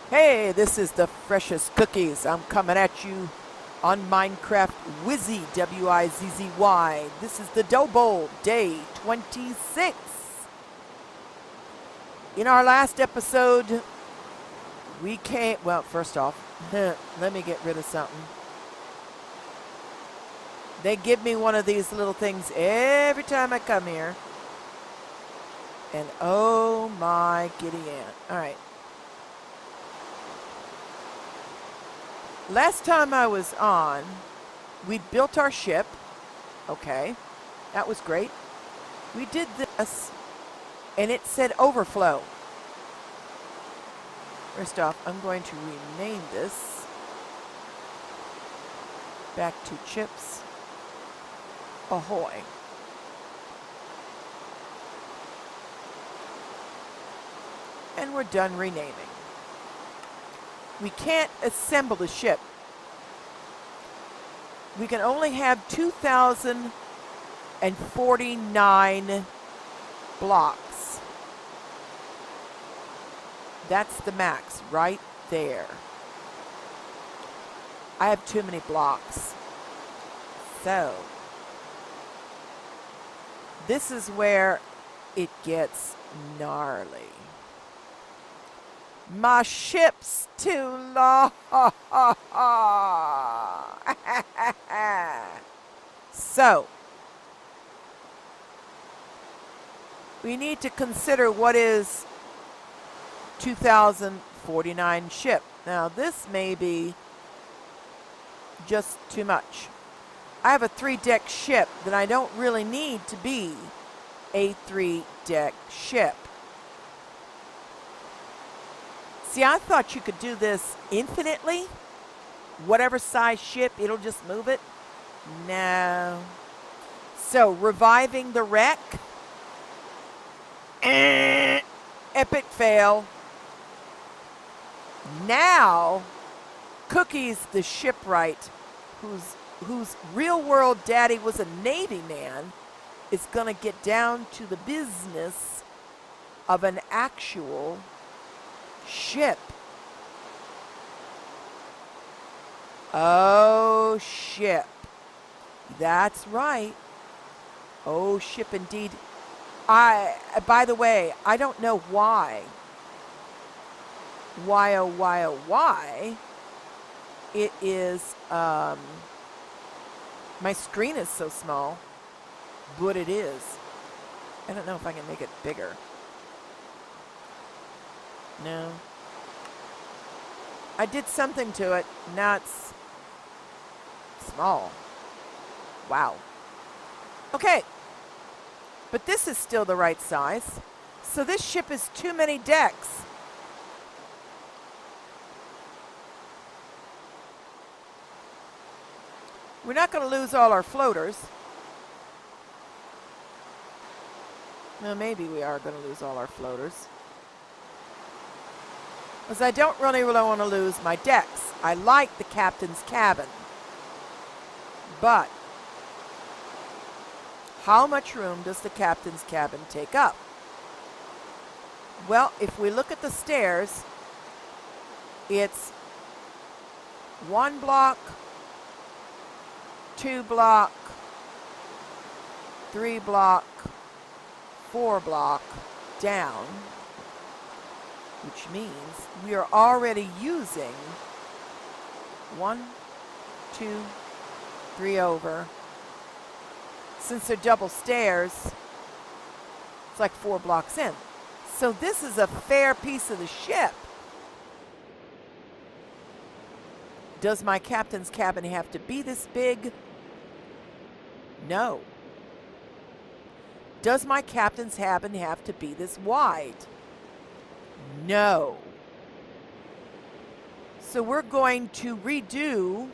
Hey, this is the Freshest Cookies. I'm coming at you on Minecraft WIZZY, W-I-Z-Z-Y. This is the Doughbowl, day 26. In our last episode, we came, well, first off, let me get rid of something. They give me one of these little things every time I come here. And oh my giddy aunt. All right. Last time I was on, we built our ship. Okay, that was great. We did this, and it said overflow. First off, I'm going to rename this back to Chips Ahoy. And we're done renaming. We can't assemble the ship. We can only have 2,049 blocks. That's the max right there. I have too many blocks. So, this is where it gets gnarly. My ship's too long. So, we need to consider what is 2,049 ship. Now, this may be just too much. I have a 3-deck ship that I don't really need to be a 3-deck ship. See, I thought you could do this infinitely. Whatever size ship, it'll just move it. No. So, reviving the wreck. Epic fail. Now, Cookies the shipwright, whose real-world daddy was a Navy man, is going to get down to the business of an actual ship. Oh, ship. That's right. Oh, ship indeed. By the way, I don't know why. Why, oh, why, oh, why. It is, my screen is so small, but it is. I don't know if I can make it bigger. No. I did something to it. Now it's small. Wow. Okay. But this is still the right size. So this ship is too many decks. We're not going to lose all our floaters. Well, maybe we are going to lose all our floaters. Because I don't really want to lose my decks. I like the captain's cabin. But how much room does the captain's cabin take up? Well, if we look at the stairs, it's 1 block, 2 block, 3 block, 4 block down. Which means we are already using 1, 2, 3 over. Since they're double stairs, it's like 4 blocks in. So this is a fair piece of the ship. Does my captain's cabin have to be this big? No. Does my captain's cabin have to be this wide? No. So we're going to redo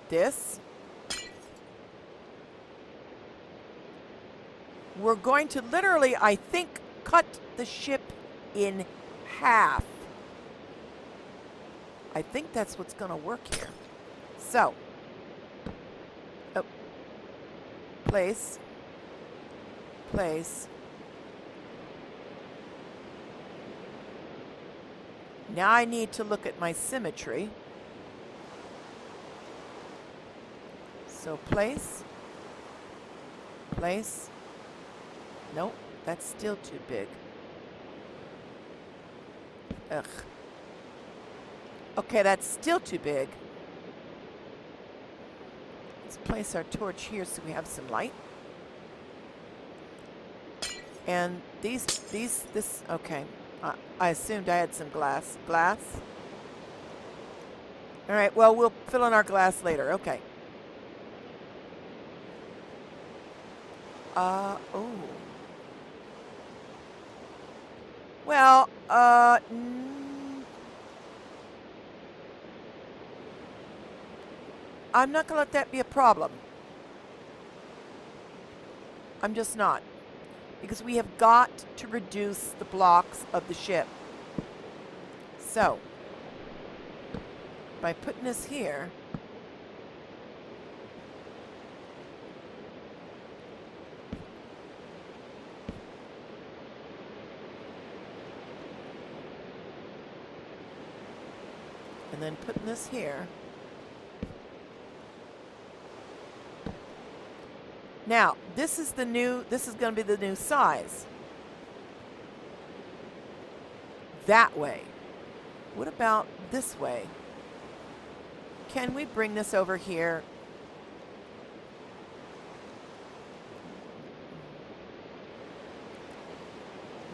this. We're going to literally, I think, cut the ship in half. I think that's what's going to work here. So, place, Now I need to look at my symmetry. So place. Place. Nope, that's still too big. Ugh. Okay, that's still too big. Let's place our torch here so we have some light. And okay. I assumed I had some glass. Glass? All right, well, we'll fill in our glass later. Okay. Oh. Well, I'm not going to let that be a problem. I'm just not. Because we have got to reduce the blocks of the ship. So, by putting this here, and then putting this here. Now, this is going to be the new size. That way. What about this way? Can we bring this over here?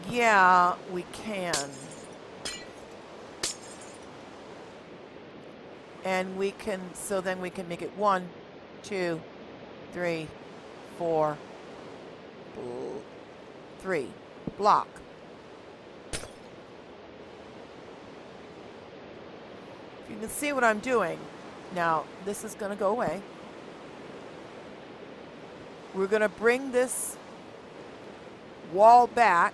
Yeah, we can. And we can, so then we can make it 1, 2, 3, 4, 3 block. You can see what I'm doing. Now, this is going to go away. We're going to bring this wall back.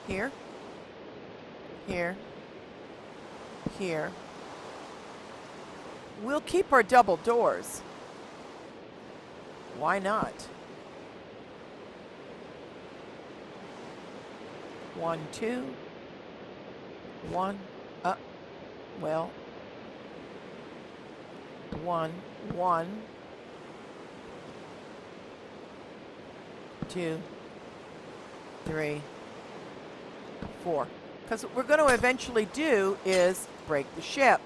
Here, here, here. We'll keep our double doors. Why not? 1, 2, 1, well, 1, 1, 2, 3, 4. Because what we're going to eventually do is break the ship.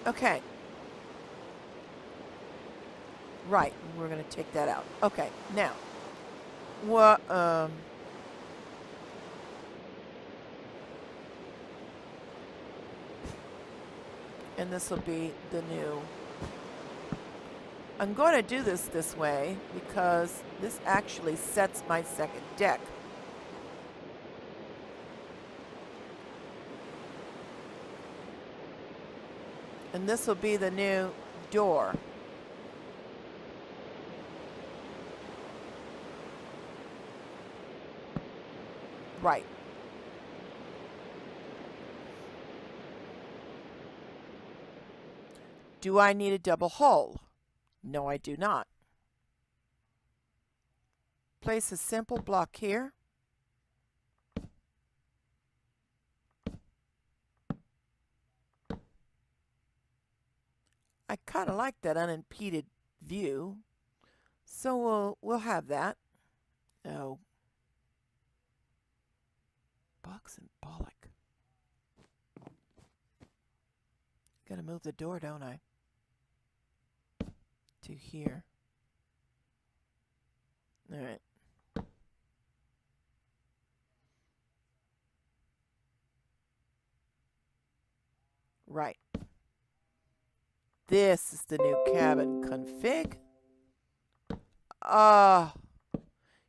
Okay. Right, we're going to take that out. Okay, now, what, and this will be the new. I'm going to do this way because this actually sets my second deck. And this will be the new door. Right. Do I need a double hull? No, I do not. Place a simple block here. I kind of like that unimpeded view, so we'll have that. Oh, box and bollock. Gotta move the door, don't I? To here. All right. Right. This is the new cabin config.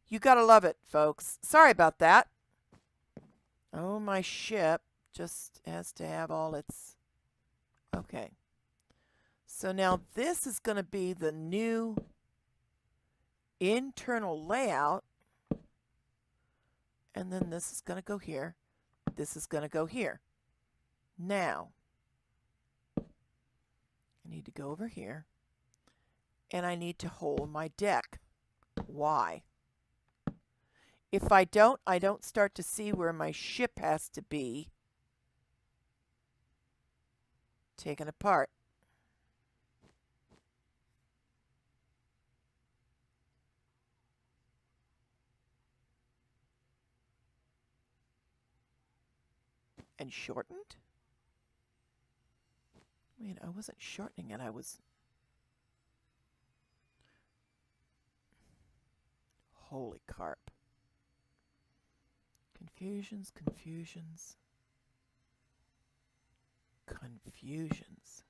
You gotta love it, folks. Sorry about that. Oh, my ship just has to have all its... Okay. So now this is going to be the new internal layout. And then this is going to go here. This is going to go here. Now, I need to go over here. And I need to hold my deck. Why? If I don't start to see where my ship has to be taken apart. And shortened? Wait, I wasn't shortening it, I was... Holy carp. Confusions, confusions, confusions.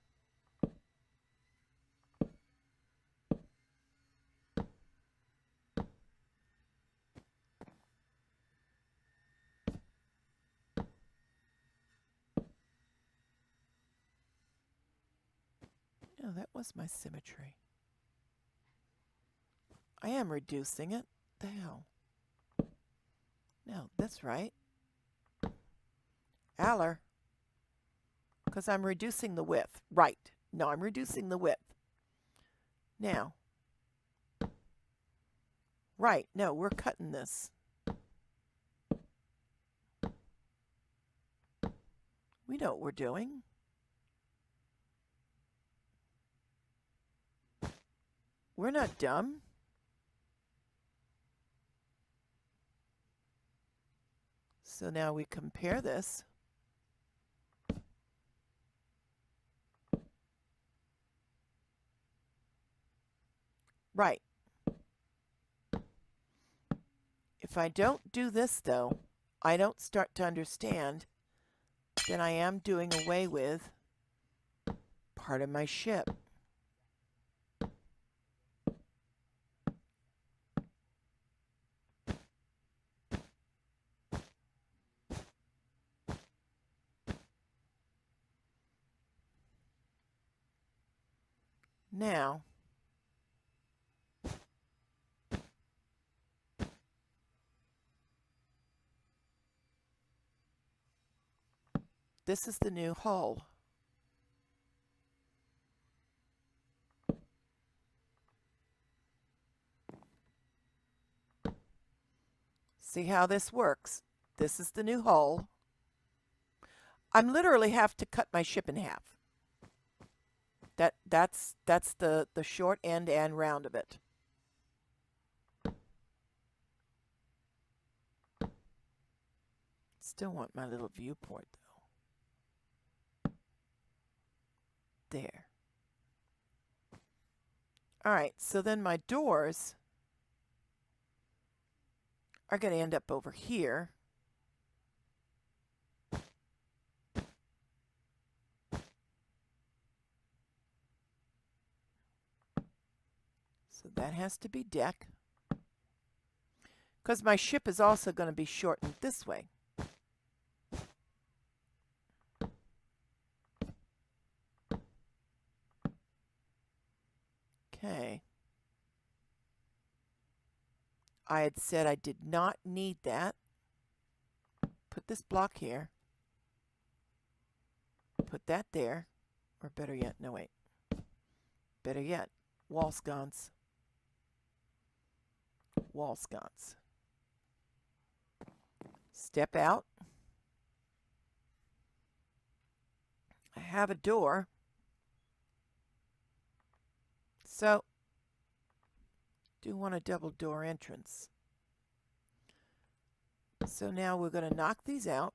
No, that was my symmetry. I am reducing it. The hell? No, that's right. Aller. Because I'm reducing the width. Right. No, I'm reducing the width. Now. Right. No, we're cutting this. We know what we're doing. We're not dumb. So now we compare this. Right. If I don't do this, though, I don't start to understand, then I am doing away with part of my ship. Now, this is the new hull. See how this works? This is the new hull. I'm literally have to cut my ship in half. That's the short end and round of it. Still want my little viewport though. There. All right, so then my doors are going to end up over here. So that has to be deck. Because my ship is also going to be shortened this way. Okay. I had said I did not need that. Put this block here. Put that there. Or better yet, no wait. Better yet, wall sconce. Wall sconce. Step out. I have a door. So, do want a double door entrance. So now we're going to knock these out.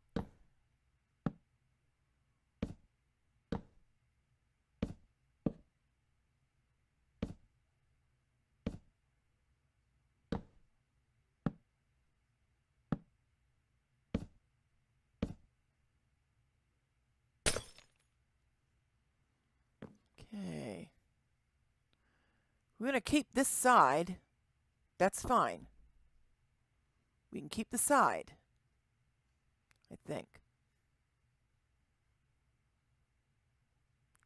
Okay. We're going to keep this side. That's fine. We can keep the side, I think.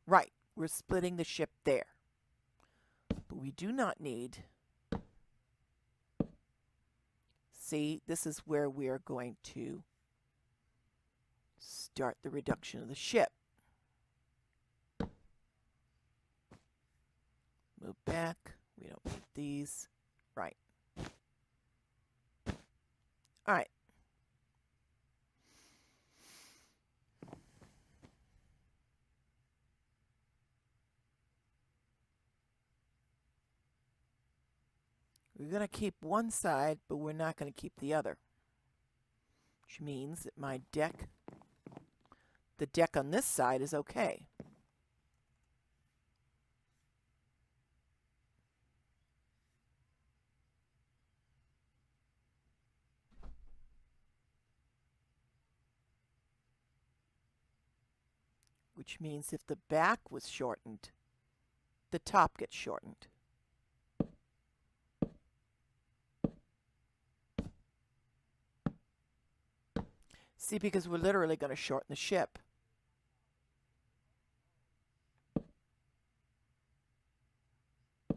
Right, we're splitting the ship there. But we do not need... See, this is where we are going to start the reduction of the ship. Move back. We don't need these. Right. We're going to keep one side, but we're not going to keep the other. Which means that my deck, the deck on this side is okay. Which means if the back was shortened, the top gets shortened. See, because we're literally going to shorten the ship.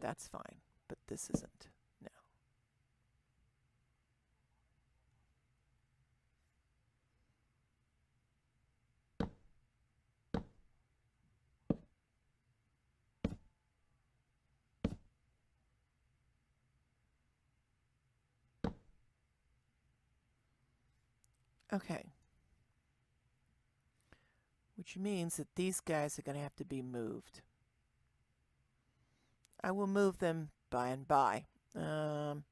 That's fine, but this isn't. No. Okay. Which means that these guys are going to have to be moved. I will move them by and by. Actually,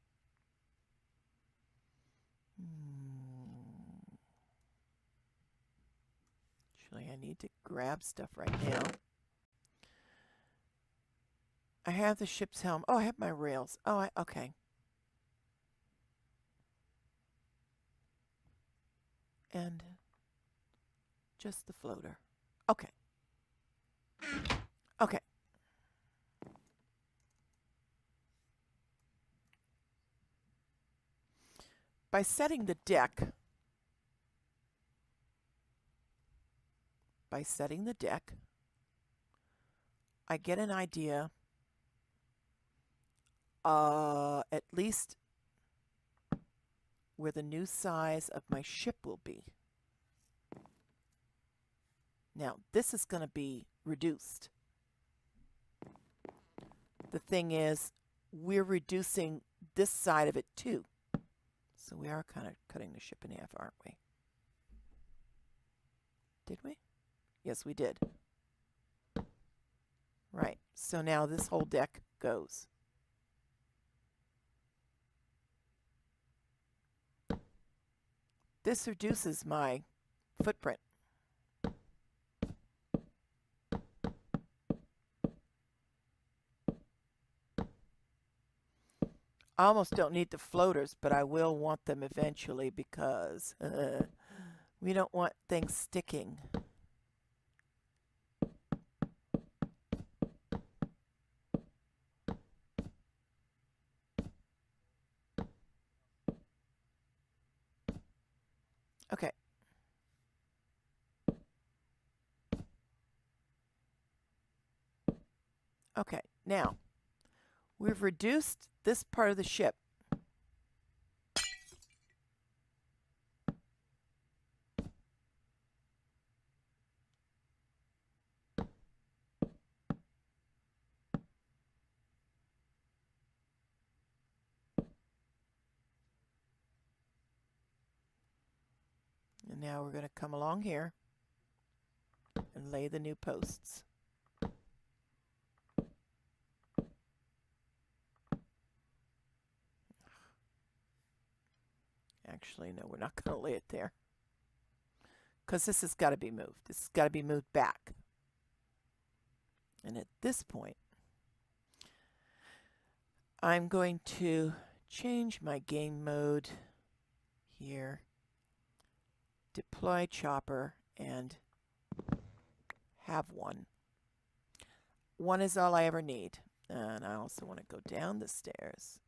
I need to grab stuff right now. I have the ship's helm. Oh, I have my rails. Oh, okay. And just the floater. Okay. Okay. By setting the deck, I get an idea at least where the new size of my ship will be. Now, this is going to be reduced. The thing is, we're reducing this side of it too. So we are kind of cutting the ship in half, aren't we? Did we? Yes, we did. Right. So now this whole deck goes. This reduces my footprint. I almost don't need the floaters, but I will want them eventually because we don't want things sticking. Okay. Okay, now we've reduced this part of the ship. And now we're going to come along here and lay the new posts. Actually, no, we're not going to lay it there. Because this has got to be moved. This has got to be moved back. And at this point, I'm going to change my game mode here. Deploy chopper and have one. One is all I ever need. And I also want to go down the stairs.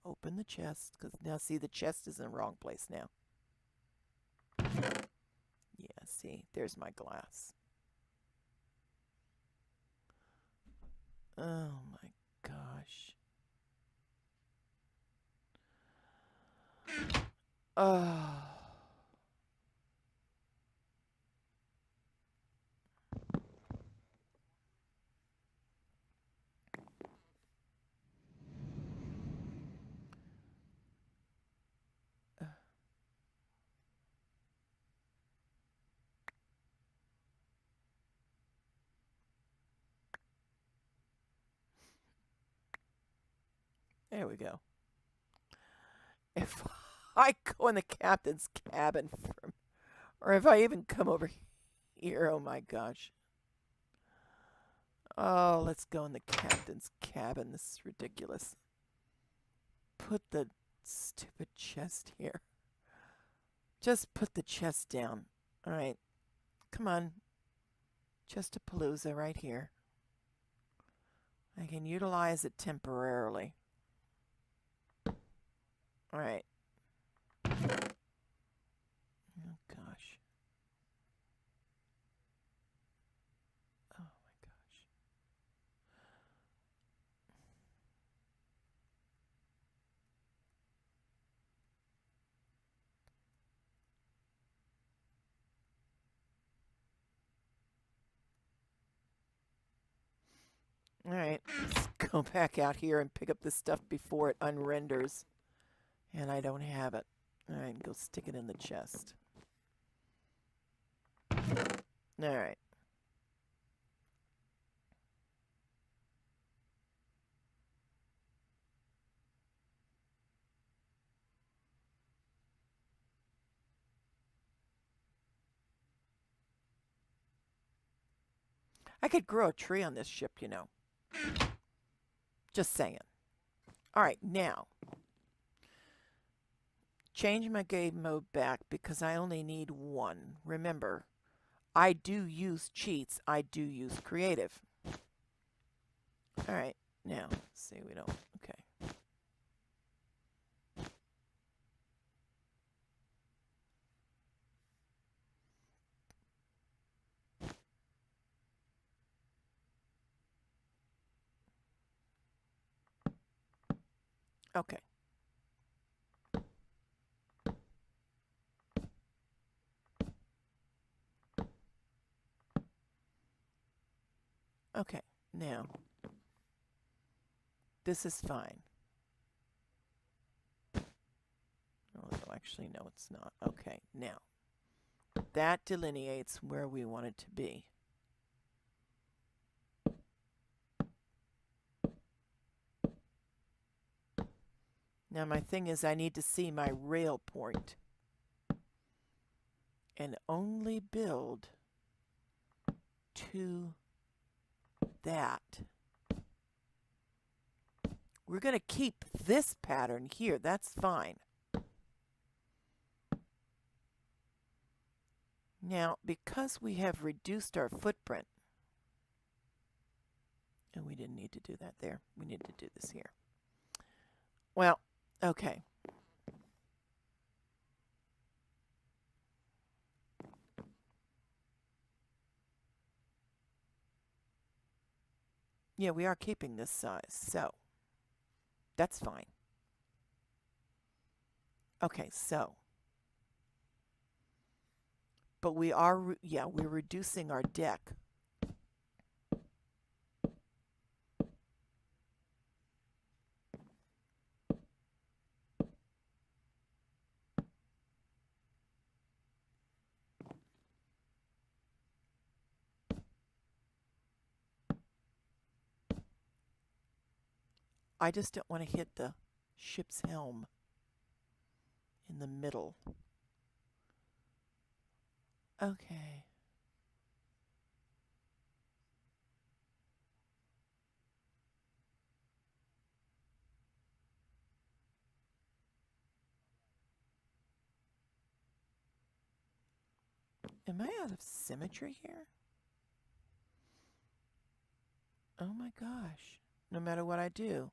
Open the chest, because now see the chest is in the wrong place now. Yeah, see, there's my glass. Oh my gosh. Oh. There we go. If I go in the captain's cabin, or if I even come over here, oh my gosh. Oh, let's go in the captain's cabin. This is ridiculous. Put the stupid chest here. Just put the chest down. All right. Come on. Chest-a-palooza right here. I can utilize it temporarily. All right. Oh, gosh. Oh, my gosh. All right. Let's go back out here and pick up this stuff before it unrenders. And I don't have it. All right. Go stick it in the chest. All right. I could grow a tree on this ship, you know. Just saying. All right, now. Change my game mode back because I only need one. Remember, I do use cheats. I do use creative. All right, now, let's see, we don't, okay. Okay. Okay, now, this is fine. Oh, actually, no, it's not. Okay, now, that delineates where we want it to be. Now, my thing is I need to see my rail point and only build to that. We're going to keep this pattern here. That's fine. Now, because we have reduced our footprint, and we didn't need to do that there. We need to do this here. Well, okay. Yeah, we are keeping this size, so that's fine. Okay, so. But we are, yeah, we're reducing our deck. I just don't want to hit the ship's helm in the middle. Okay. Am I out of symmetry here? Oh my gosh. No matter what I do.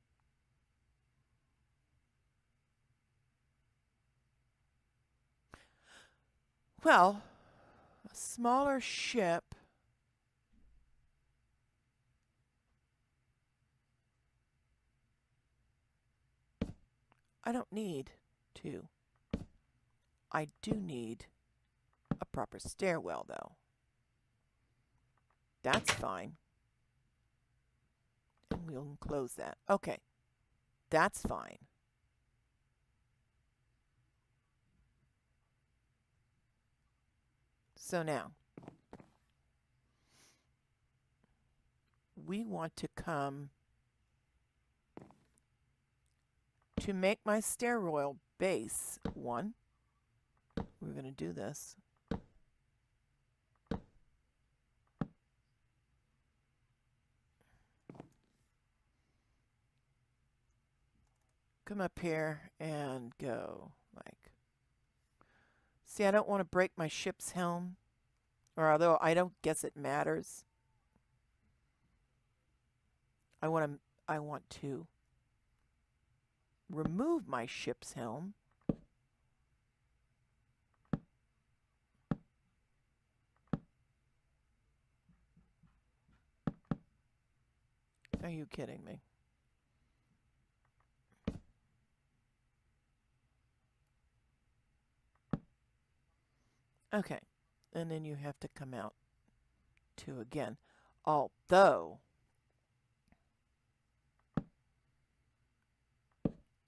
Well, a smaller ship I don't need to. I do need a proper stairwell, though. That's fine. And we'll enclose that. Okay. That's fine. So now, we want to come to make my stairwell base, one, we're going to do this. Come up here and go like, see, I don't want to break my ship's helm, or although I don't guess it matters. I want to remove my ship's helm. Are you kidding me? Okay, and then you have to come out to again. Although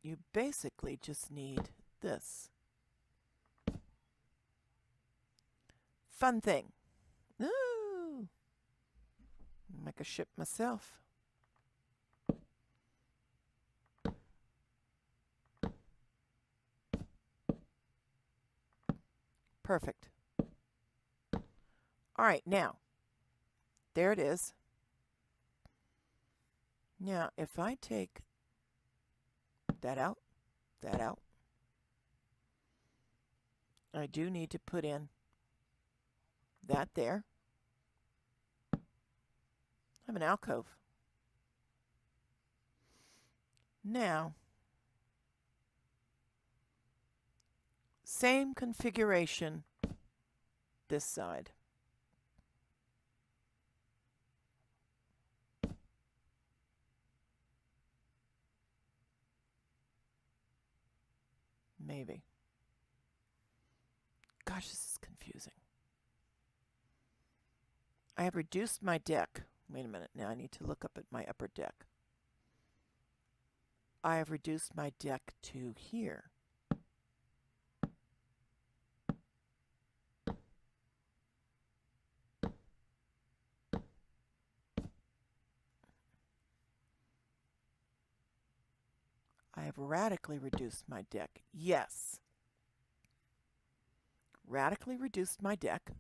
you basically just need this. Fun thing. Ooh, make a ship myself. Perfect. All right, now, there it is. Now, if I take that out, I do need to put in that there. I have an alcove. Now, same configuration this side. Maybe. Gosh, this is confusing. I have reduced my deck. Wait a minute. Now I need to look up at my upper deck. I have reduced my deck to here. I have radically reduced my deck. Yes. Radically reduced my deck.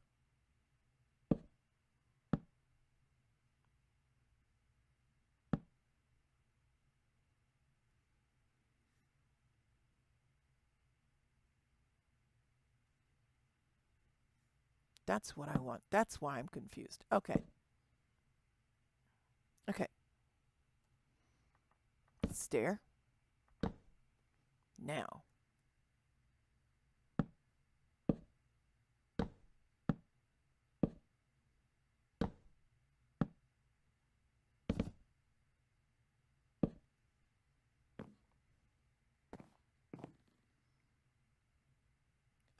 That's what I want. That's why I'm confused. Okay. Okay. Stair. Now.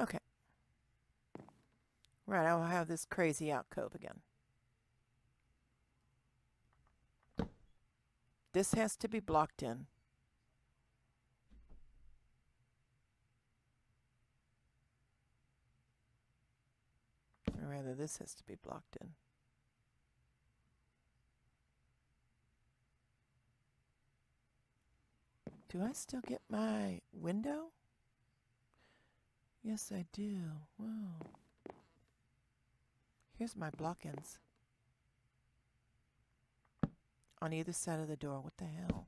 Okay. Right, I'll have this crazy alcove again. This has to be blocked in. Or rather, this has to be blocked in. Do I still get my window? Yes, I do. Whoa. Here's my block-ins. On either side of the door. What the hell?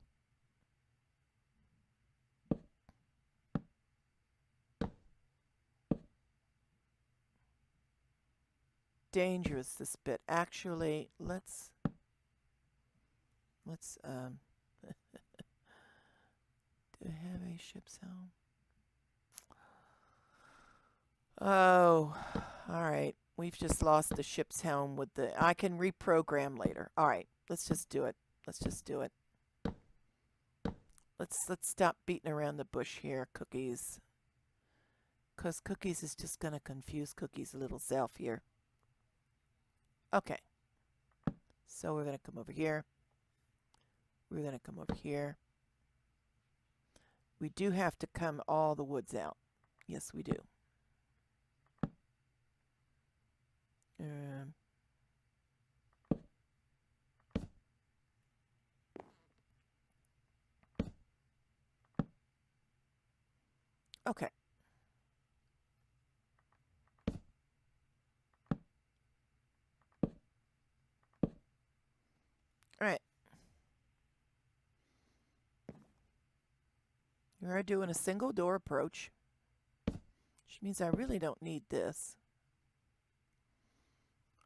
Dangerous, this bit. Actually, let's do I have a ship's helm? Oh, all right. We've just lost the ship's helm with the... I can reprogram later. All right, let's just do it. Let's just do it. Let's stop beating around the bush here, Cookies. Because Cookies is just going to confuse Cookies' little self here. Okay. So we're going to come over here. We're going to come over here. We do have to come all the woods out. Yes, we do. Okay. All right. We're doing a single door approach, which means I really don't need this.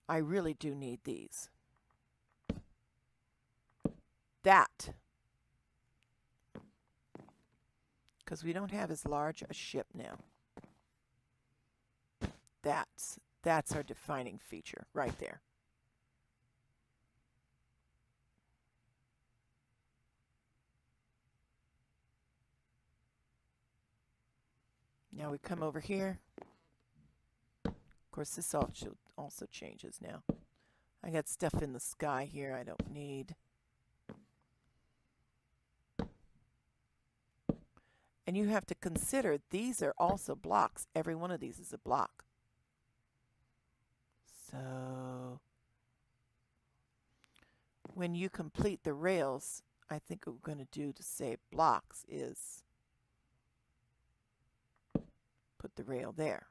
I really do need these. That. Because we don't have as large a ship now. That's our defining feature right there. Now we come over here. Of course, this also changes now. I got stuff in the sky here I don't need. And you have to consider these are also blocks. Every one of these is a block. So when you complete the rails, I think what we're going to do to save blocks is put the rail there.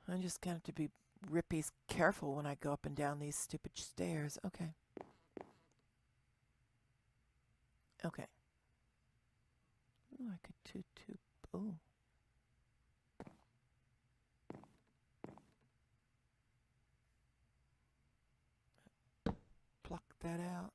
I'm just going to have to be rippy careful when I go up and down these stupid stairs. Okay. Okay. Ooh, I could do. Ooh. Pluck that out.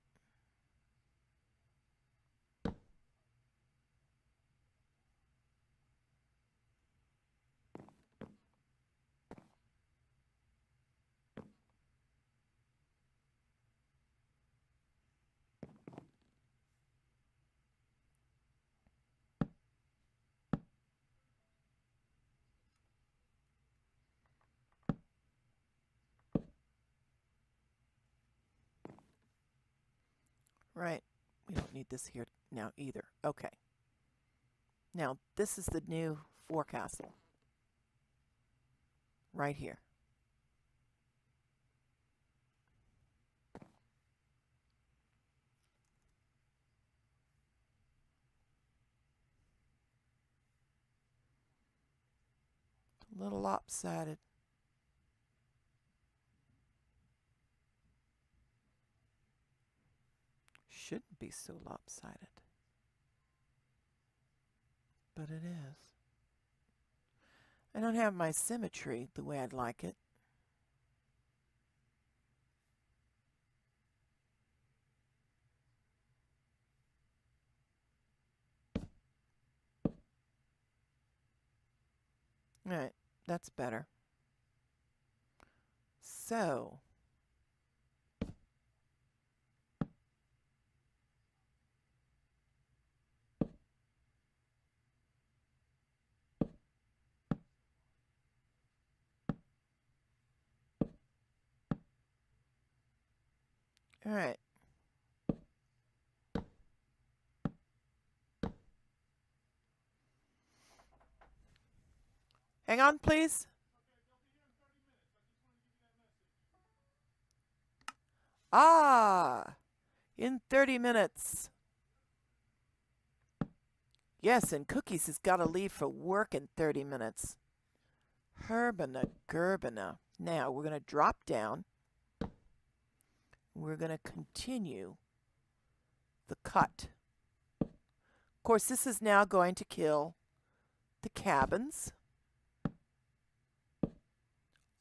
Right. We don't need this here now either. Okay. Now, this is the new forecastle. Right here. A little lopsided. Shouldn't be so lopsided. But it is. I don't have my symmetry the way I'd like it. All right, that's better. So, all right. Hang on, please. Ah, in 30 minutes. Yes, and Cookies has got to leave for work in 30 minutes. Herbina Gerbina. Now, we're going to drop down. We're going to continue the cut. Of course, this is now going to kill the cabins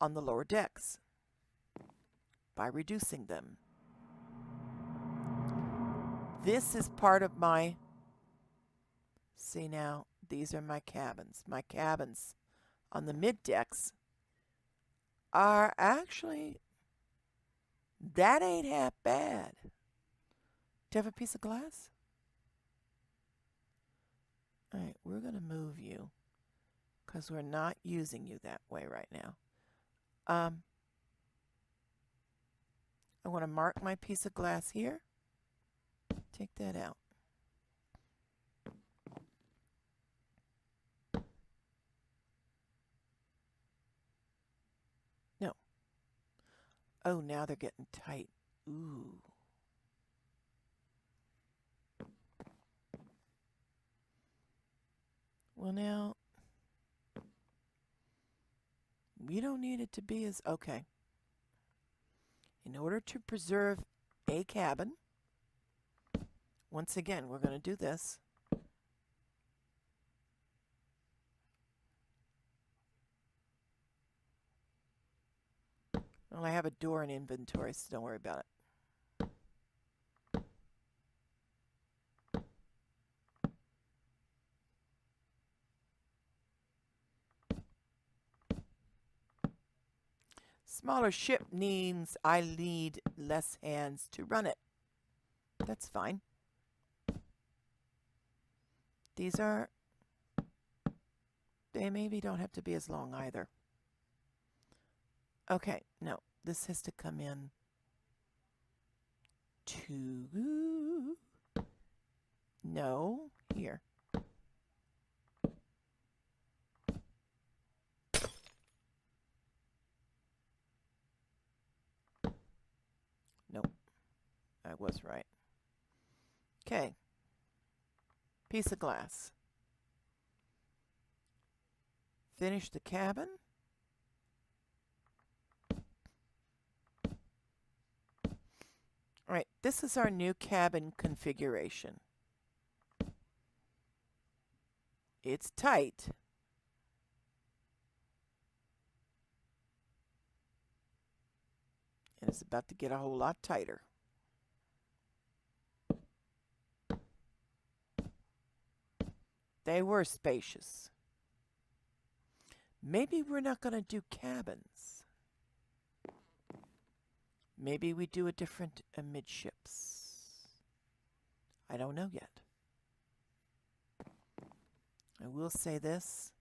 on the lower decks by reducing them. This is part of my, see now, these are my cabins. My cabins on the mid decks are actually, that ain't half bad. Do you have a piece of glass? All right, we're going to move you because we're not using you that way right now. I want to mark my piece of glass here. Take that out. No. Oh, now they're getting tight. Ooh. don't need it to be as... Okay. In order to preserve a cabin, once again, we're going to do this. Well, I have a door in inventory, so don't worry about it. Smaller ship means I need less hands to run it. That's fine. These are... They maybe don't have to be as long either. Okay, no. This has to come in to... No, here. Nope. I was right. Okay. Piece of glass. Finish the cabin. All right, this is our new cabin configuration. It's tight. And it's about to get a whole lot tighter. They were spacious. Maybe we're not going to do cabins. Maybe we do a different amidships. I don't know yet. I will say this.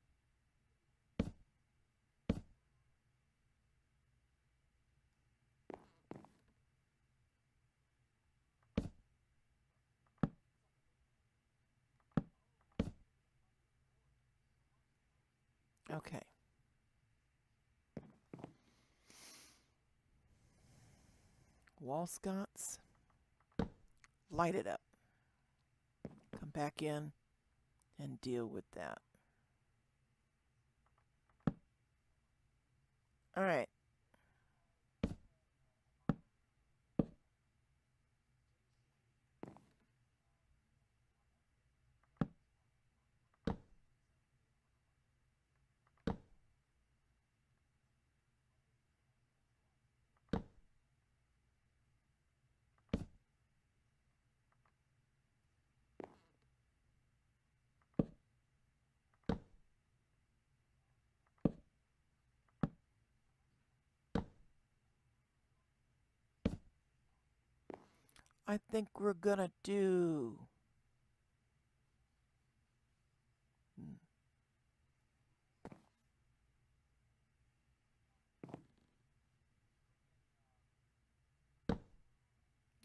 Okay. Wall sconce. Light it up. Come back in and deal with that. All right. I think we're gonna do...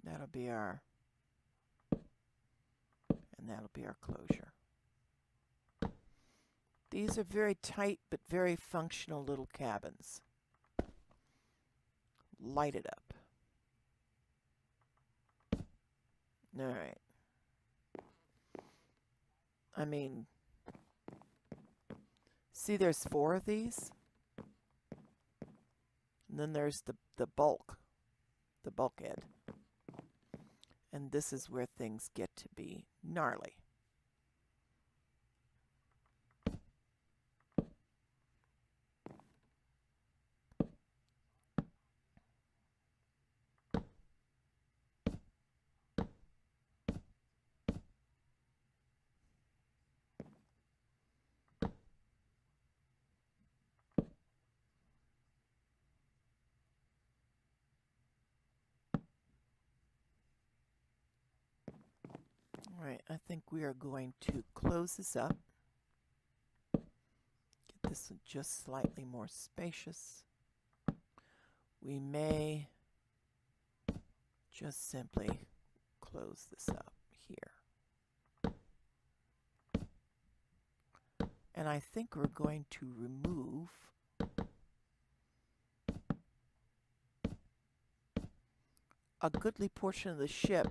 That'll be our... And that'll be our closure. These are very tight but very functional little cabins. Light it up. All right. I mean, see there's 4 of these? And then there's the bulkhead. And this is where things get to be gnarly. All right, I think we are going to close this up. Get this just slightly more spacious. We may just simply close this up here. And I think we're going to remove a goodly portion of the ship.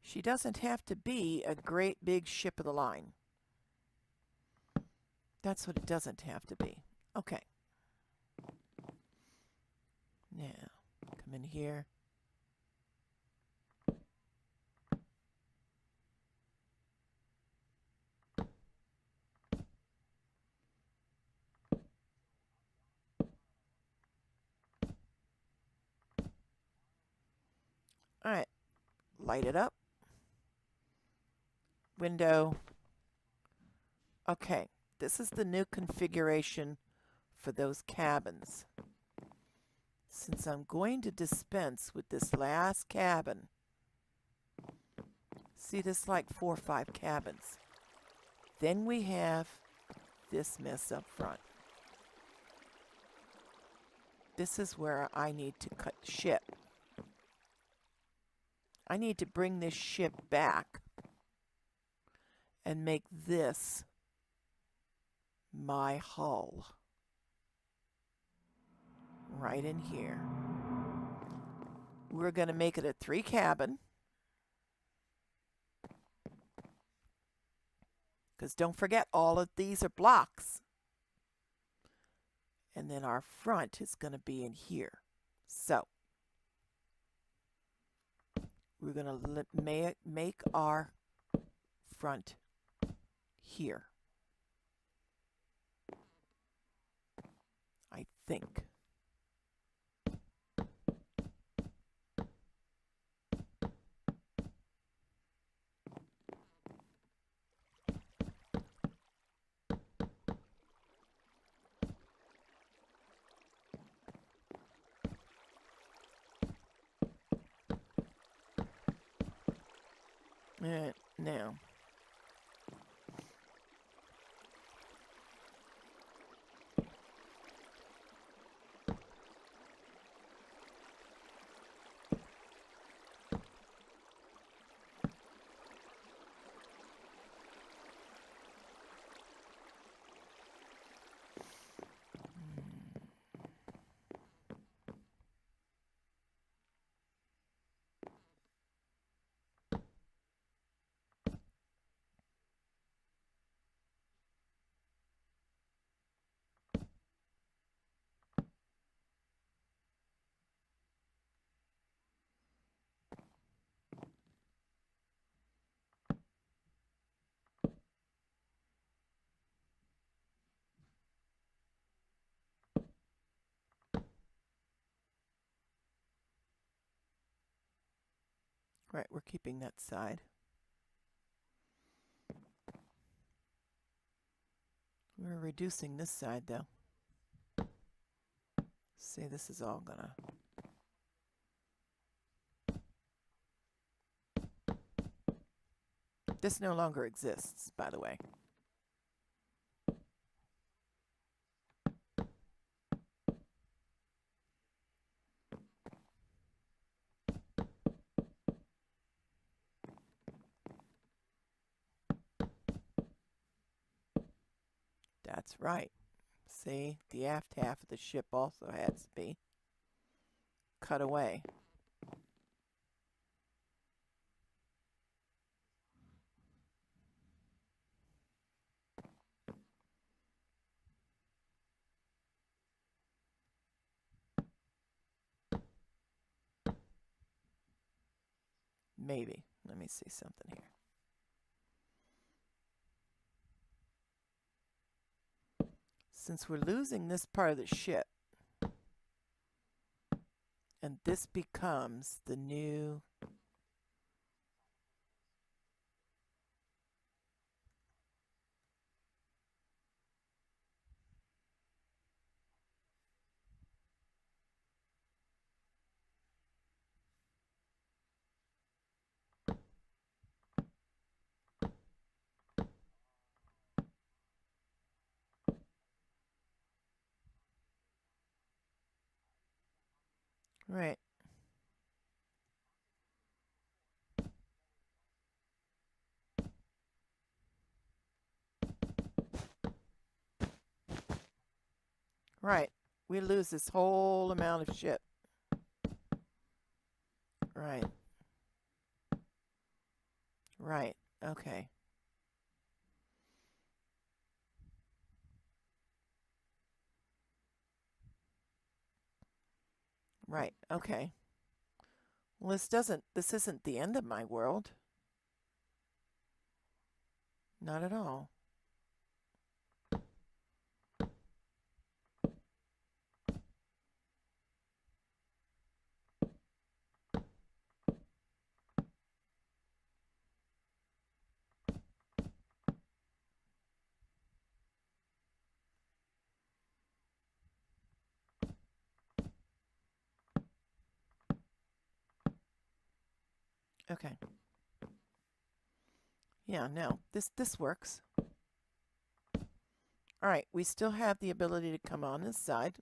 She doesn't have to be a great big ship of the line. That's what it doesn't have to be. Okay. Now, come in here. All right, light it up. Window. Okay, this is the new configuration for those cabins. Since I'm going to dispense with this last cabin, see, this like 4 or 5 cabins. Then we have this mess up front. This is where I need to cut the ship. I need to bring this ship back and make this my hull. Right in here. We're going to make it a 3 cabin. Because don't forget, all of these are blocks. And then our front is going to be in here. So, we're going to make our front here. I think. All right, now. Right, we're keeping that side. We're reducing this side though. See, this is all gonna... This no longer exists, by the way. That's right. See, the aft half of the ship also has to be cut away. Maybe. Let me see something here. Since we're losing this part of the ship, and this becomes the new... Right. Right. We lose this whole amount of ship. Right. Right. Okay. Okay. Well, this isn't the end of my world. Not at all. Okay. Yeah, no, this works. All right, we still have the ability to come on this side.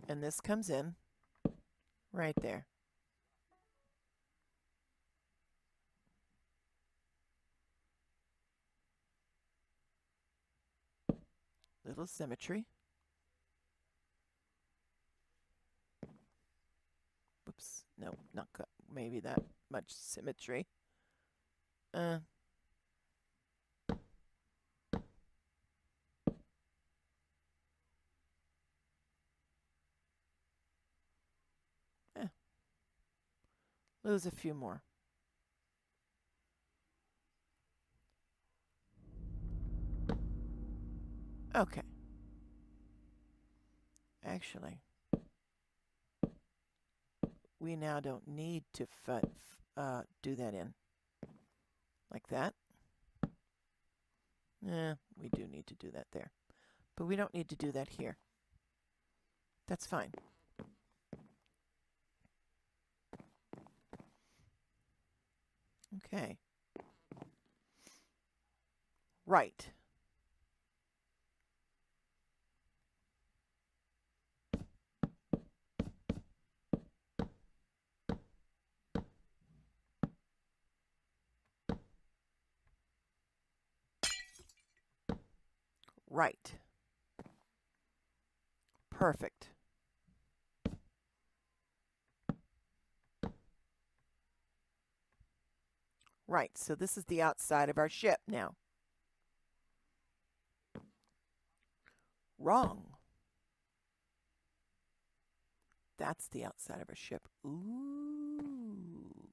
And this comes in right there. Little symmetry. Whoops, no, not maybe that much symmetry. Yeah, lose a few more. Okay. Actually, we now don't need to do that in like that. We do need to do that there. But we don't need to do that here. That's fine. Okay. Right. Right. Perfect. Right, so this is the outside of our ship now. Wrong. That's the outside of our ship. Ooh.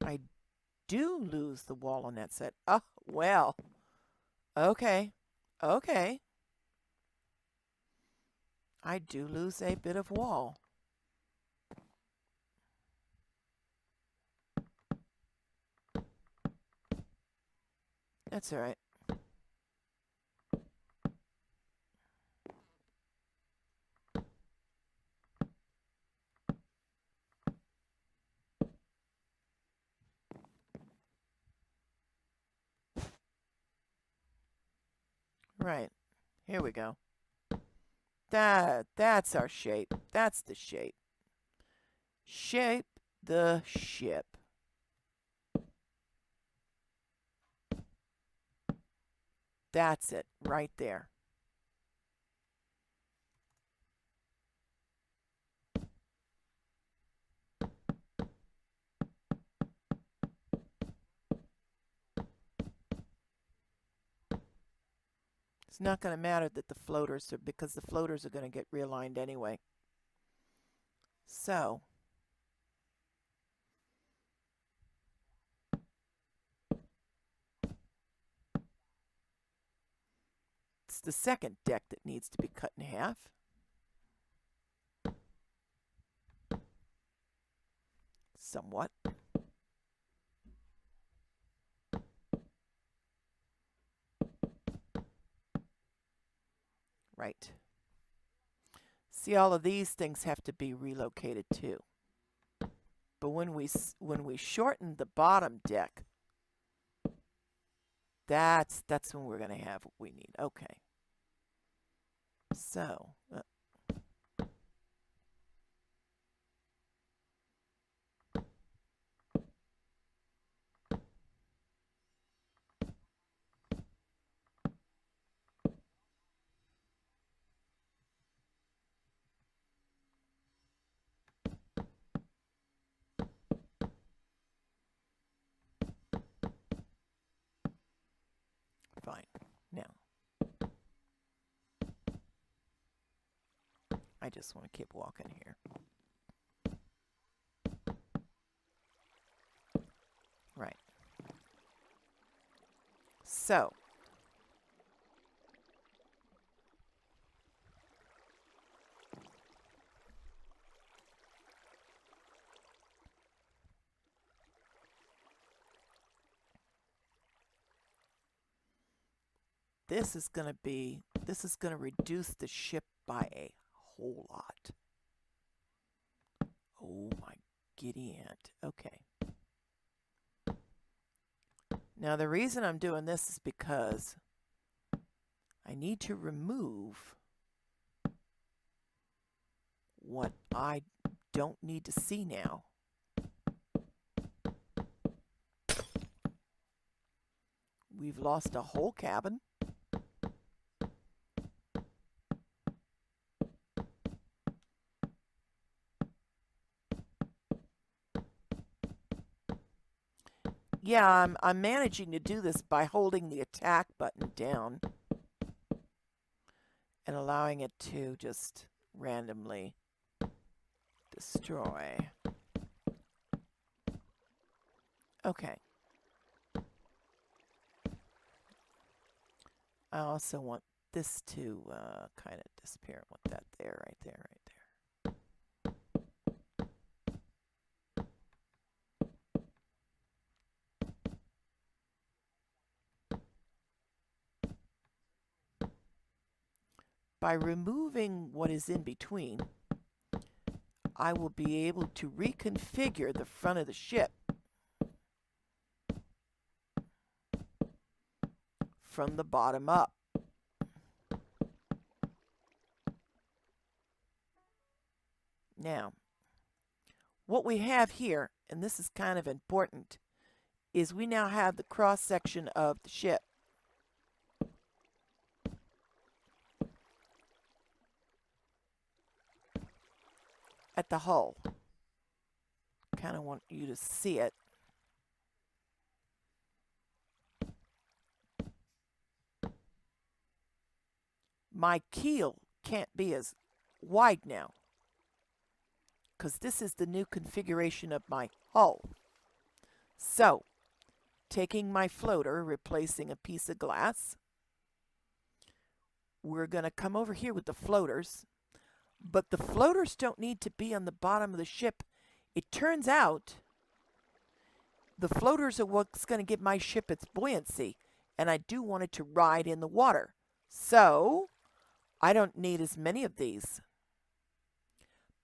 I do lose the wall on that side. Oh, well. Okay. Okay. I do lose a bit of wall. That's all right. Right. Here we go. That's our shape. That's the shape. Shape the ship. That's it right there. It's not going to matter that the floaters are, because the floaters are going to get realigned anyway. So, it's the second deck that needs to be cut in half. Somewhat. Right. See, all of these things have to be relocated too. But when we shorten the bottom deck, that's when we're going to have what we need. Okay. So, fine. Now, I just want to keep walking here. Right. So, this is going to reduce the ship by a whole lot. Oh my giddy aunt. Okay. Now the reason I'm doing this is because I need to remove what I don't need to see now. We've lost a whole cabin. Yeah, I'm managing to do this by holding the attack button down and allowing it to just randomly destroy. Okay. I also want this to kind of disappear. I want that there, right there, right there. By removing what is in between, I will be able to reconfigure the front of the ship from the bottom up. Now, what we have here, and this is kind of important, is we now have the cross section of the ship. At the hull. Kind of want you to see it. My keel can't be as wide now, because this is the new configuration of my hull. So, taking my floater, replacing a piece of glass, we're going to come over here with the floaters. But the floaters don't need to be on the bottom of the ship. It turns out the floaters are what's going to give my ship its buoyancy, and I do want it to ride in the water. So, I don't need as many of these,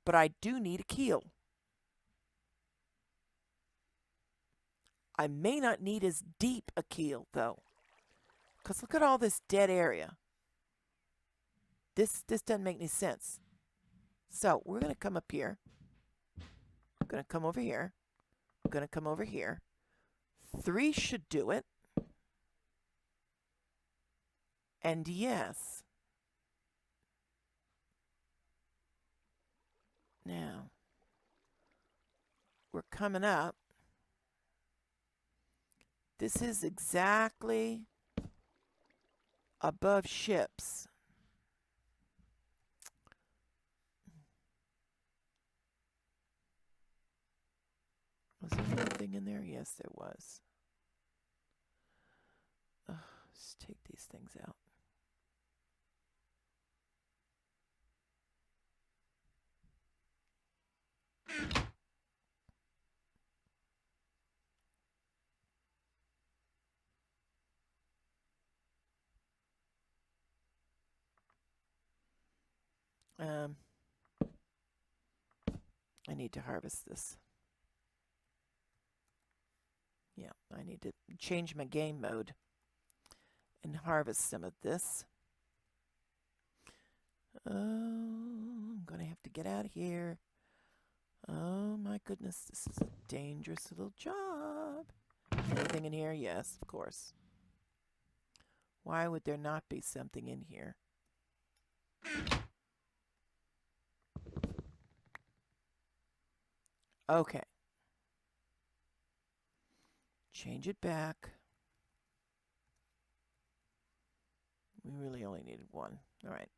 but I do need a keel. I may not need as deep a keel, though, because look at all this dead area. This doesn't make any sense. So, we're going to come up here. I'm going to come over here. I'm going to come over here. 3 should do it. And yes. Now, we're coming up. This is exactly above ships. Was there anything in there? Yes, there was. Let's take these things out. I need to harvest this. Yeah, I need to change my game mode and harvest some of this. Oh, I'm going to have to get out of here. Oh my goodness, this is a dangerous little job. Anything in here? Yes, of course. Why would there not be something in here? Okay. Change it back. We really only needed 1. All right.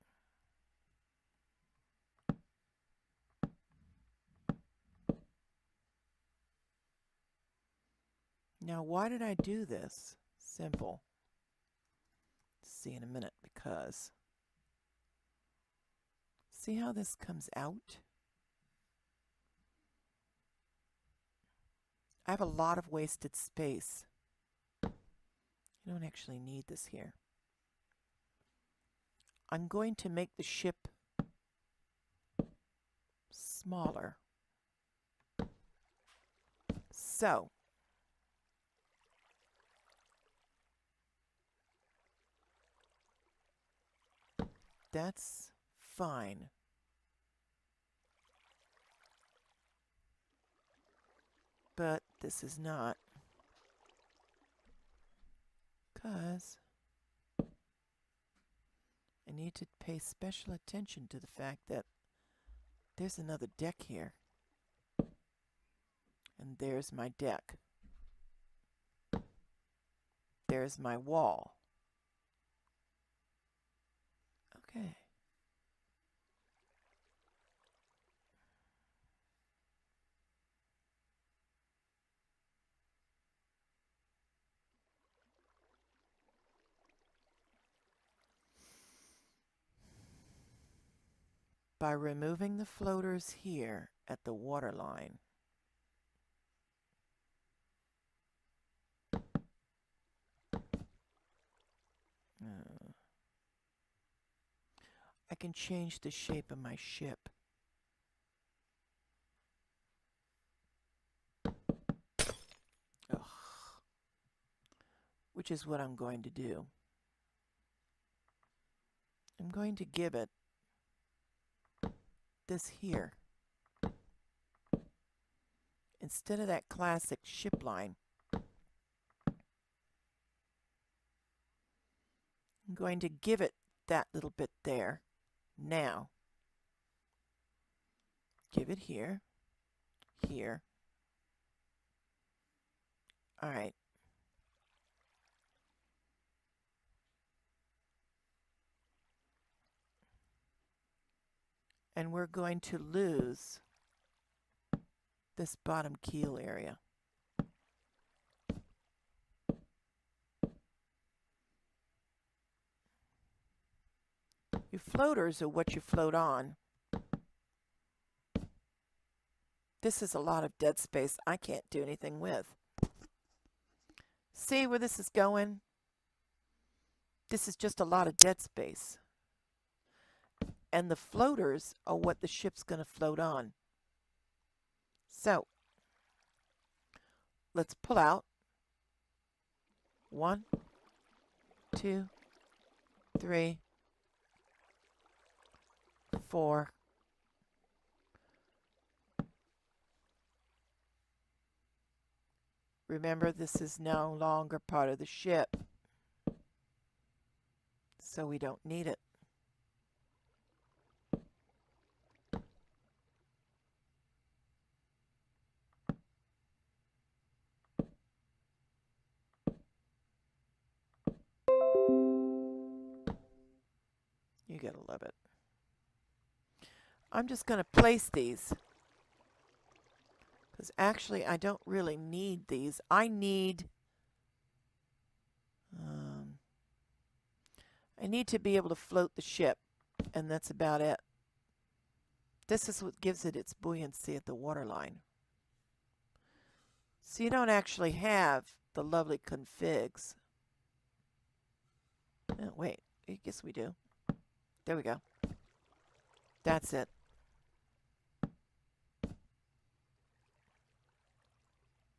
Now, why did I do this? Simple. See in a minute, because see how this comes out? I have a lot of wasted space. I don't actually need this here. I'm going to make the ship smaller. So, that's fine. But this is not, because I need to pay special attention to the fact that there's another deck here. And there's my deck. There's my wall. Okay. By removing the floaters here at the waterline, I can change the shape of my ship. Ugh. Which is what I'm going to do. I'm going to give it this here. Instead of that classic ship line, I'm going to give it that little bit there. Now, give it here, here. All right. And we're going to lose this bottom keel area. Your floaters are what you float on. This is a lot of dead space I can't do anything with. See where this is going? This is just a lot of dead space. And the floaters are what the ship's going to float on. So, let's pull out. 1, 2, 3, 4. Remember, this is no longer part of the ship, so we don't need it. You gotta love it. I'm just gonna place these, because actually I don't really need these. I need to be able to float the ship, and that's about it. This is what gives it its buoyancy at the waterline. So you don't actually have the lovely configs. Oh, wait, I guess we do. There we go. That's it.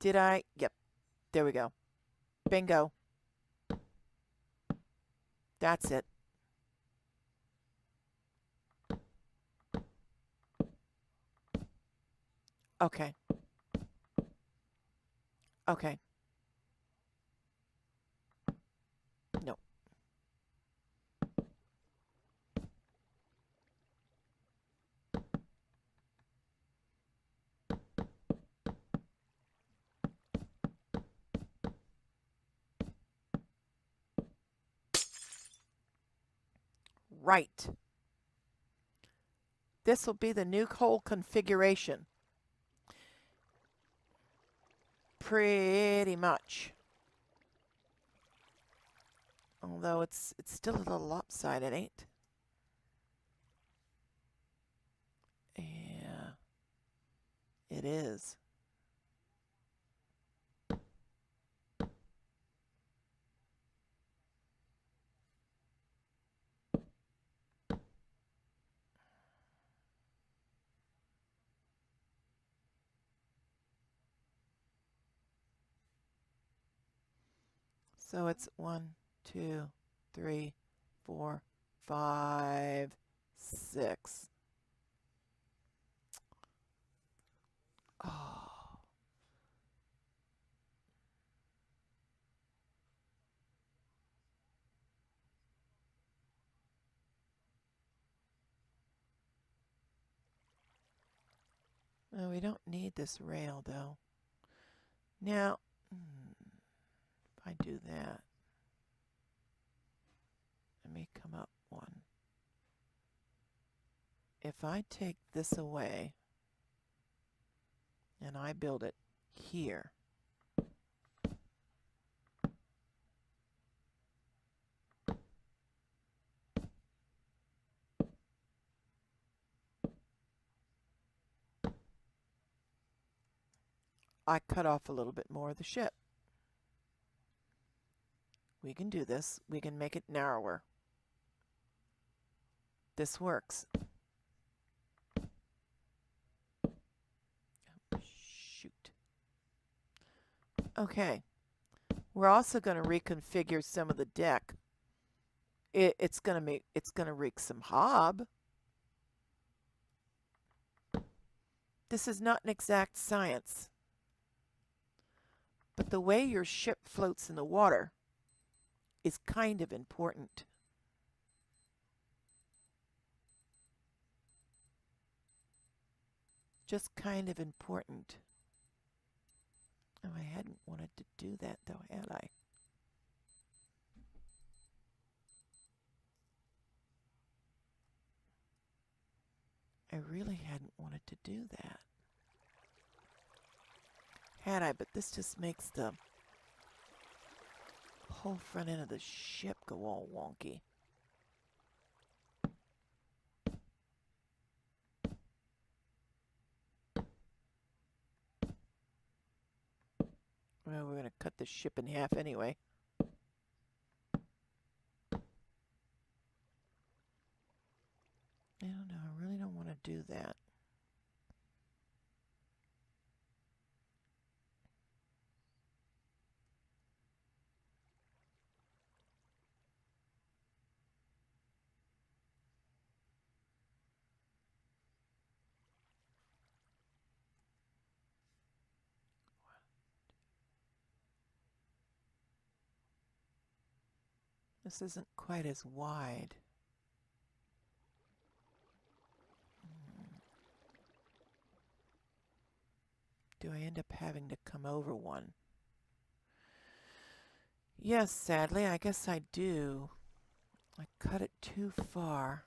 Did I? Yep. There we go. Bingo. That's it. Okay. Okay. No. Right. This will be the new hull configuration. Pretty much. Although it's still a little lopsided, ain't? Yeah, it is. So it's 1, 2, 3, 4, 5, 6. Oh. Well, we don't need this rail though. Now, if I do that, let me come up one. If I take this away and I build it here, I cut off a little bit more of the ship. We can do this. We can make it narrower. This works. Shoot. Okay. We're also going to reconfigure some of the deck. It's going to wreak some hob. This is not an exact science. But the way your ship floats in the water is kind of important. Just kind of important. Oh, I hadn't wanted to do that though, had I? I really hadn't wanted to do that. Had I, but this just makes the whole front end of the ship go all wonky. Well, we're going to cut the ship in half anyway. I don't know, I really don't want to do that. This isn't quite as wide. Do I end up having to come over one? Yes, sadly, I guess I do. I cut it too far.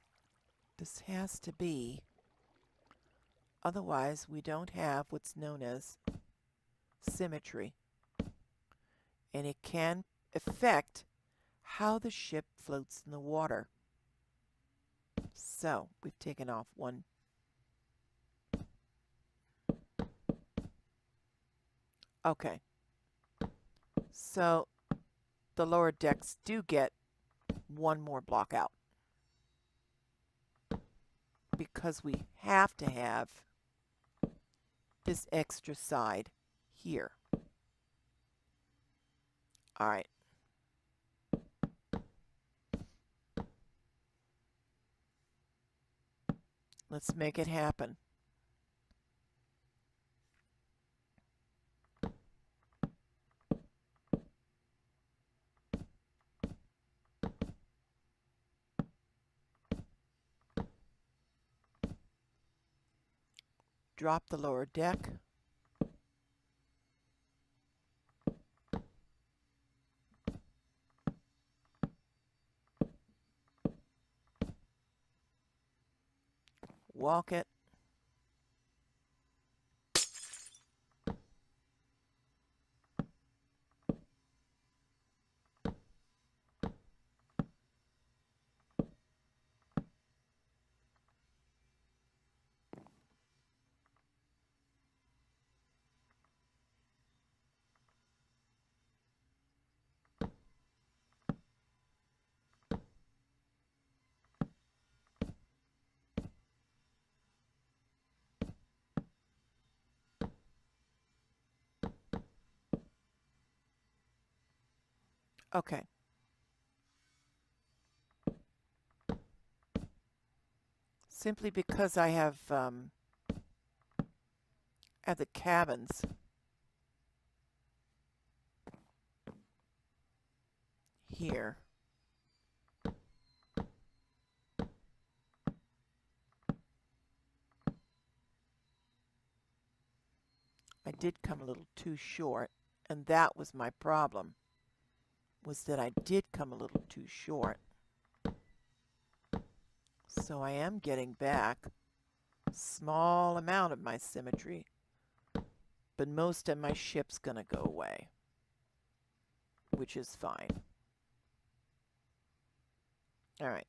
This has to be. Otherwise, we don't have what's known as symmetry. And it can affect how the ship floats in the water. So, we've taken off one. Okay. So, the lower decks do get one more block out. Because we have to have this extra side here. All right. Let's make it happen. Drop the lower deck. Walk it. Okay. Simply because I have at the cabins here. I did come a little too short, and that was my problem, was that I did come a little too short. So I am getting back a small amount of my symmetry, but most of my ship's gonna go away, which is fine. All right.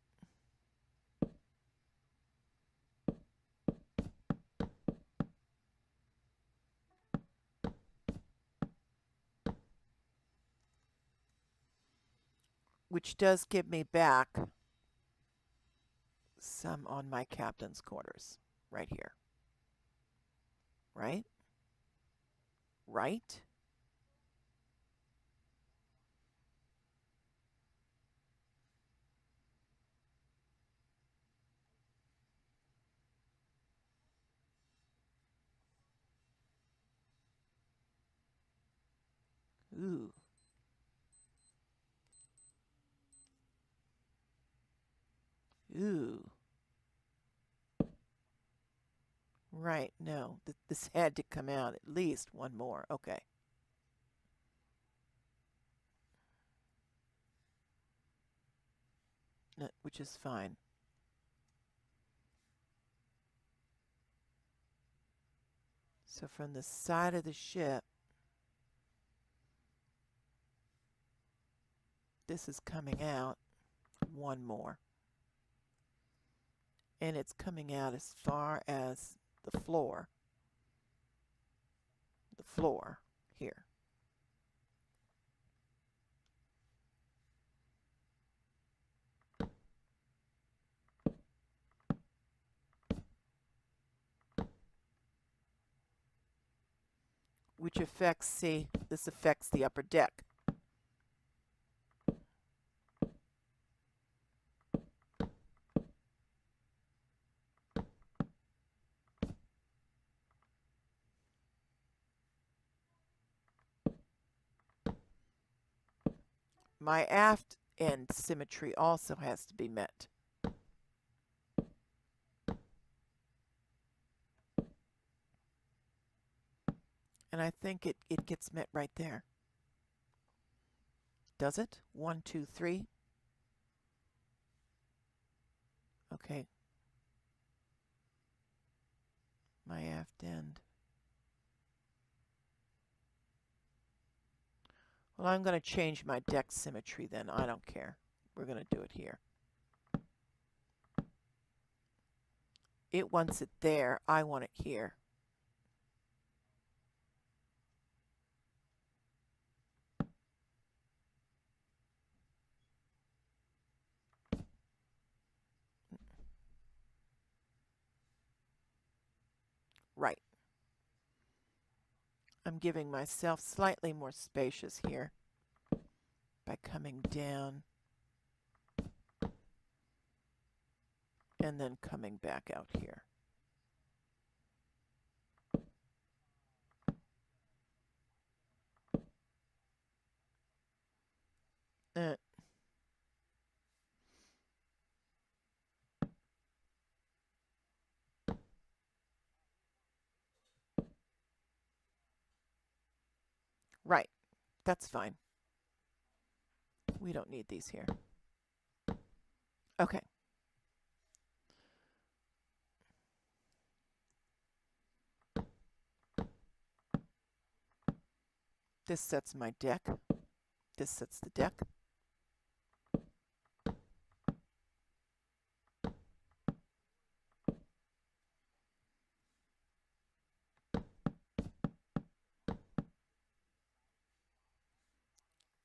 Which does give me back some on my captain's quarters right here. Right? Right? Ooh. Ooh. Right, no. This had to come out at least one more. Okay. Which is fine. So from the side of the ship, this is coming out one more. And it's coming out as far as the floor. The floor here. Which affects, see, this affects the upper deck. My aft end symmetry also has to be met. And I think it gets met right there. Does it? 1, 2, 3. Okay. My aft end. Well, I'm going to change my deck symmetry then. I don't care. We're going to do it here. It wants it there. I want it here. Right. I'm giving myself slightly more spacious here by coming down and then coming back out here. Uh, right. That's fine. We don't need these here. Okay. This sets my deck. This sets the deck.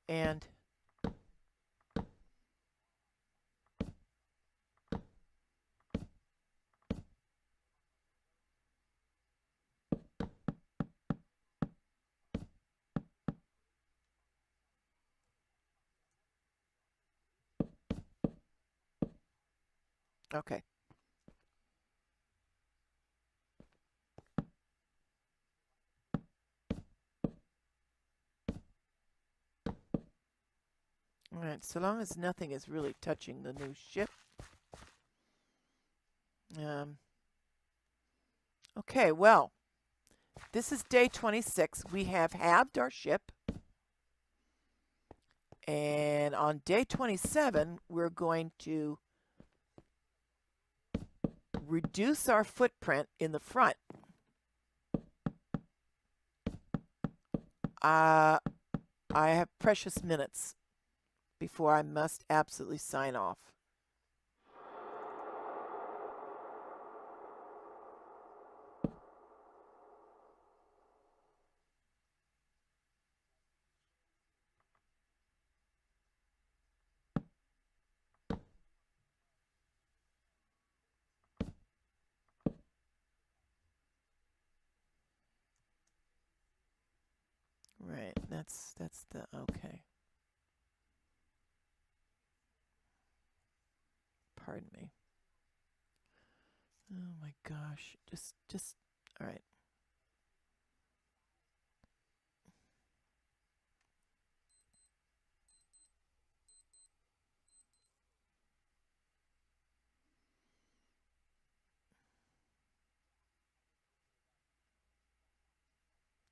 And Okay. All right, so long as nothing is really touching the new ship. Okay, well, this is day 26. We have halved our ship. And on day 27, we're going to reduce our footprint in the front. I have precious minutes before I must absolutely sign off. Right, that's the, okay. Pardon me. Oh my gosh, just, all right.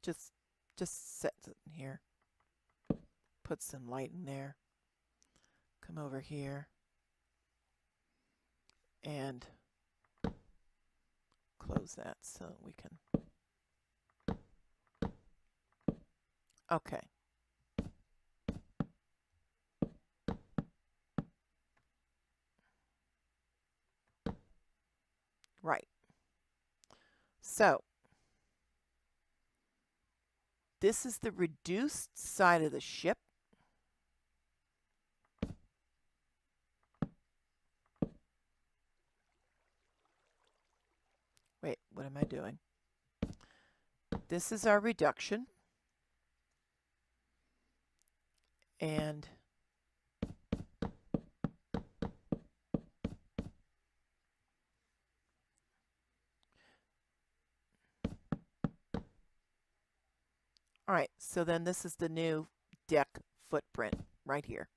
Just set it in here. Put some light in there. Come over here. And close that so we can. Okay. Right. So this is the reduced side of the ship. Wait, what am I doing? This is our reduction. And all right, so then this is the new deck footprint right here.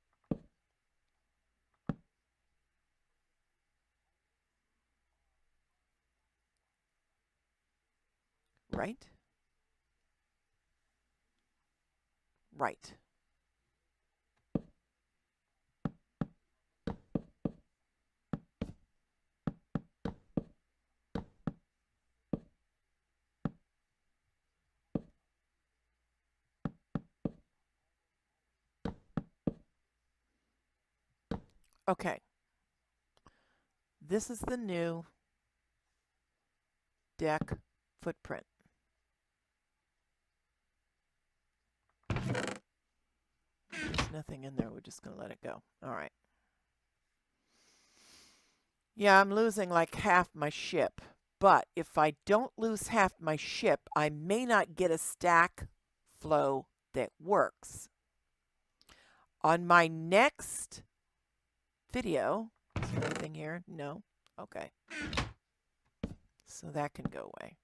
Right? Right. Okay. This is the new deck footprint. There's nothing in there. We're just going to let it go. All right. Yeah, I'm losing like half my ship. But if I don't lose half my ship, I may not get a stack flow that works. On my next video, is there anything here? No? Okay. So that can go away.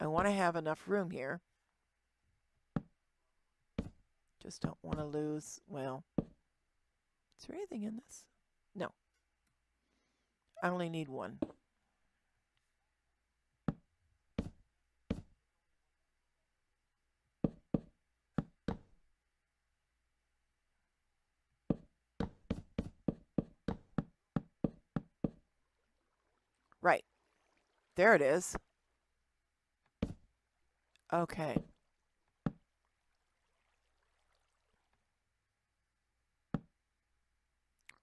I want to have enough room here. Just don't want to lose, well, is there anything in this? No. I only need one. Right. There it is. Okay.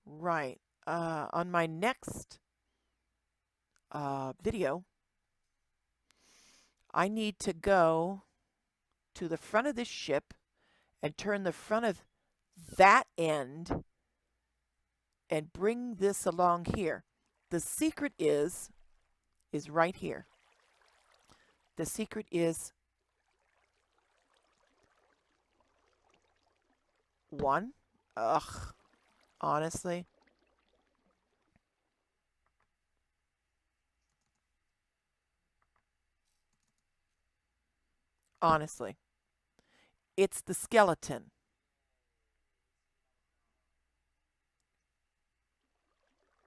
Right. On my next video, I need to go to the front of this ship and turn the front of that end and bring this along here. The secret is right here. The secret is one. Ugh. Honestly. honestly. It's the skeleton.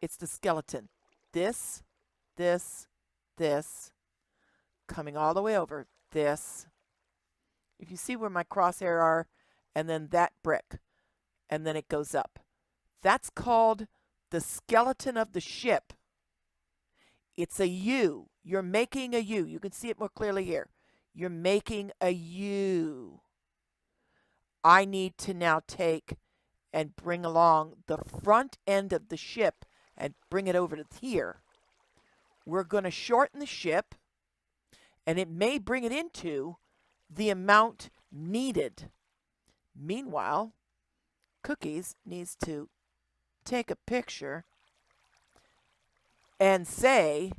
It's the skeleton. This, this, coming all the way over. This. If you see where my crosshair are, and then that brick, and then it goes up. That's called the skeleton of the ship. It's a U. You're making a U. You can see it more clearly here. You're making a U. I need to now take and bring along the front end of the ship and bring it over to here. We're going to shorten the ship, and it may bring it into the amount needed. Meanwhile, Cookies needs to take a picture and say,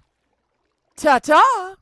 ta-ta!